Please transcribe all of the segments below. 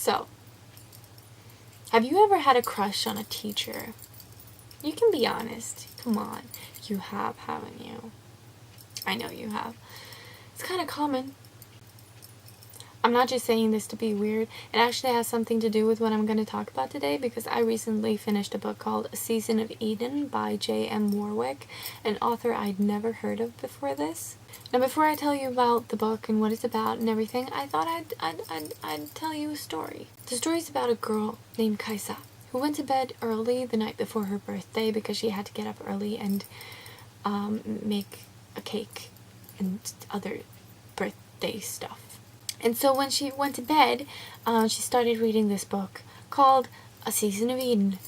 So, have you ever had a crush on a teacher? You can be honest. Come on. You have, haven't you? I know you have. It's kind of common. I'm not just saying this to be weird. It actually has something to do with what I'm going to talk about today, because I recently finished a book called A Season of Eden by J.M. Warwick, an author I'd never heard of before this. Now, before I tell you about the book and what it's about and everything, I thought I'd tell you a story. The story's about a girl named Kaisa who went to bed early the night before her birthday because she had to get up early and make a cake and other birthday stuff. And so when she went to bed, she started reading this book called A Season of Eden,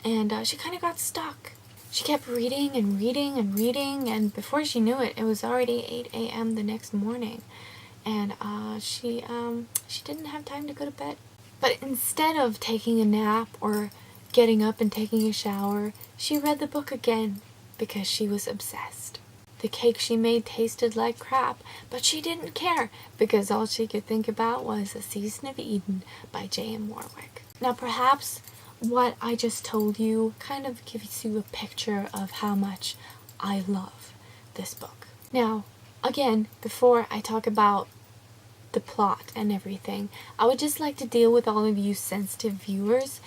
and she kind of got stuck. She kept reading and reading and reading, and before she knew it, it was already 8 a.m. the next morning, and she didn't have time to go to bed. But instead of taking a nap or getting up and taking a shower, she read the book again because she was obsessed. The cake she made tasted like crap, but she didn't care because all she could think about was A Season of Eden by J.M. Warwick. Now, perhaps what I just told you kind of gives you a picture of how much I love this book. Now, again, before I talk about the plot and everything, I would just like to deal with all of you sensitive viewers.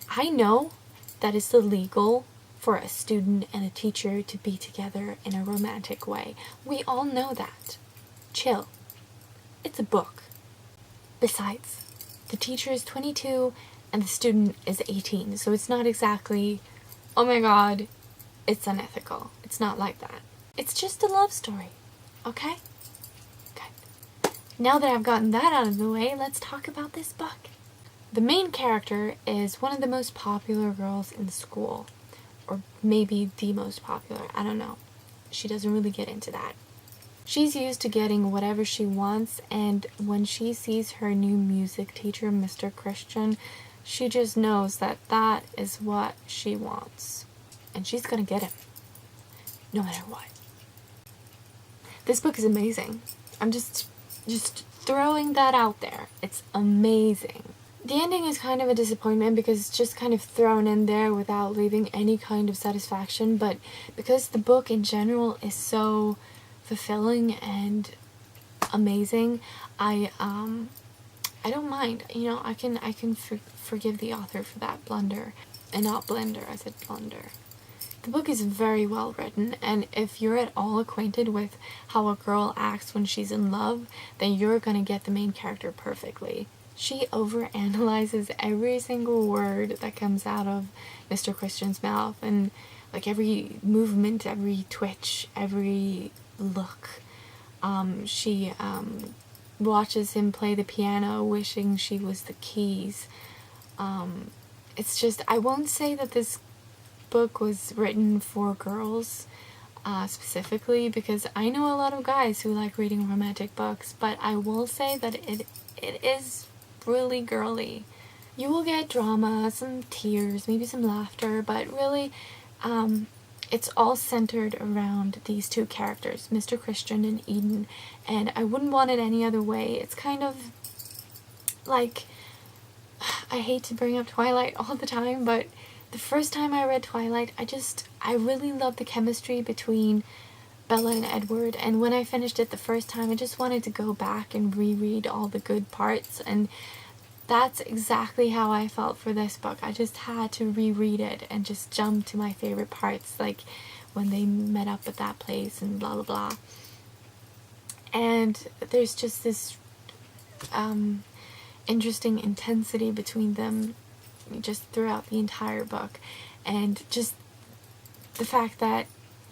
I know that it's illegal for a student and a teacher to be together in a romantic way. We all know that. Chill. It's a book. Besides, the teacher is 22 and the student is 18, so it's not exactly, oh my god, it's unethical. It's not like that. It's just a love story. Okay? Good. Now that I've gotten that out of the way, let's talk about this book. The main character is one of the most popular girls in school. Or maybe the most popular, I don't know. She doesn't really get into that. She's used to getting whatever she wants, and when she sees her new music teacher, Mr. Christian, she just knows that that is what she wants. And she's gonna get him. No matter what. This book is amazing. I'm just throwing that out there. It's amazing. The ending is kind of a disappointment because it's just kind of thrown in there without leaving any kind of satisfaction, but because the book in general is so fulfilling and amazing, I don't mind. You know, I can forgive the author for that blunder, and not blender, I said blunder. The book is very well written, and if you're at all acquainted with how a girl acts when she's in love, then you're gonna get the main character perfectly. She overanalyzes every single word that comes out of Mr. Christian's mouth, and like every movement, every twitch, every look. She watches him play the piano, wishing she was the keys. It's just, I won't say that this book was written for girls specifically, because I know a lot of guys who like reading romantic books, but I will say that it is really girly. You will get drama, some tears, maybe some laughter, but really it's all centered around these two characters, Mr. Christian and Eden, and I wouldn't want it any other way. It's kind of like, I hate to bring up Twilight all the time, but the first time I read Twilight, I really loved the chemistry between Bella and Edward, and when I finished it the first time, I just wanted to go back and reread all the good parts, and that's exactly how I felt for this book. I just had to reread it and just jump to my favorite parts, like when they met up at that place and blah blah blah. And there's just this interesting intensity between them just throughout the entire book, and just the fact that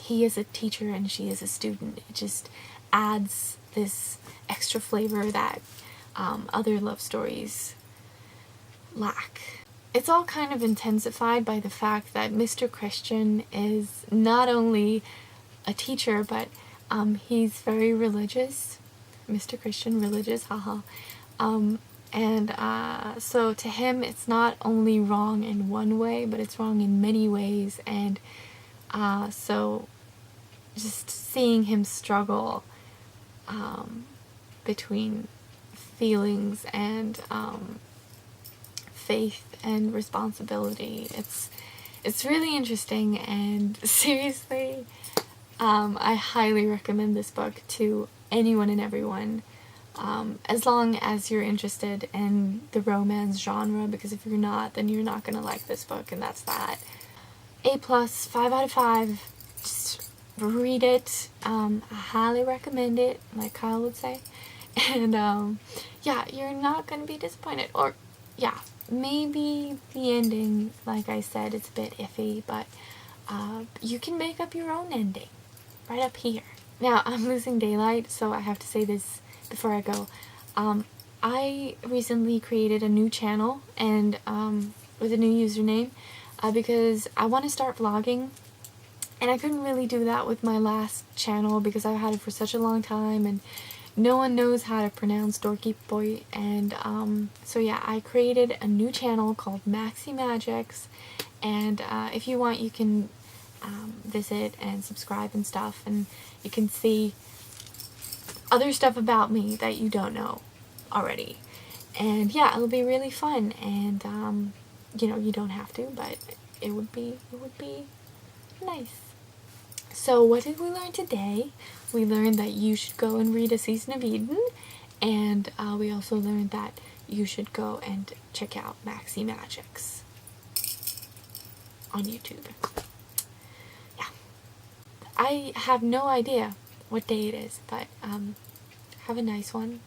he is a teacher and she is a student, it just adds this extra flavor that other love stories lack. It's all kind of intensified by the fact that Mr. Christian is not only a teacher, but he's very religious. Mr. Christian, religious, haha. So to him, it's not only wrong in one way, but it's wrong in many ways, and so just seeing him struggle between feelings and faith and responsibility. It's really interesting, and seriously, I highly recommend this book to anyone and everyone, as long as you're interested in the romance genre, because if you're not, then you're not gonna like this book, and that's that. A+, 5 out of 5. Just read it. I highly recommend it, like Kyle would say. And yeah, you're not gonna be disappointed. Or yeah, maybe the ending, like I said, it's a bit iffy, but you can make up your own ending right up here. Now, I'm losing daylight, so I have to say this before I go. I recently created a new channel, and with a new username, because I want to start vlogging, and I couldn't really do that with my last channel because I've had it for such a long time, and no one knows how to pronounce Dorky Boy, and so yeah, I created a new channel called Maxi Magics, and if you want, you can visit and subscribe and stuff, and you can see other stuff about me that you don't know already. And yeah, it'll be really fun, and you know, you don't have to, but it would be nice. So what did we learn today? We learned that you should go and read A Season of Eden, and we also learned that you should go and check out Maxi Magics on YouTube. Yeah. I have no idea what day it is, but have a nice one.